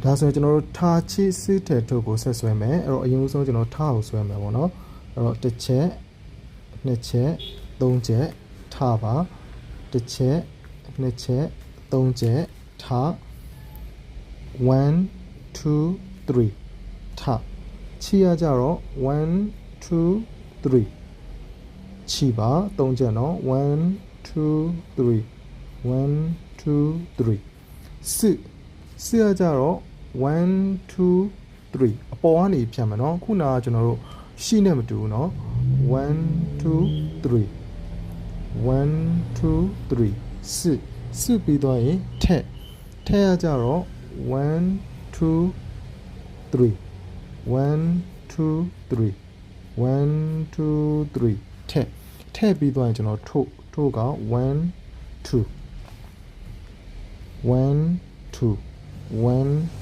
ဒါဆိုရင်ကျွန်တော်တို့ထားချစ်စစ်တဲ့ထုတ်ကိုဆက်ဆွဲမယ်အဲ့တော့အရင်ဆုံးကျွန်တော်ထားကိုဆွဲမယ်ပေါ့နော်အဲ့တော့တစ်ချက်နှစ်ချက်သုံးချက်ထားပါတစ်ချက်နှစ်ချက်သုံးချက်ထား1 2 3ထားချီရကြတော့1 2 3ချီပါသုံးချက်နော်1 2 3 1 2 3စစ်ရကြတော့1 2 3အပေါ်ကနေဖြတ်မယ်နော်ခုနကကျွန်တော်တို့ရှိနဲ့မတူဘူးနော်1 2 3 1 2 3စစ်ပြီးသွားရင်ထက်ရကြတော့1 2 3 1 2 3 1 2 3ထက်ပြီးသွားရင်ကျွန်တော်ထို့က1 2 1 2 1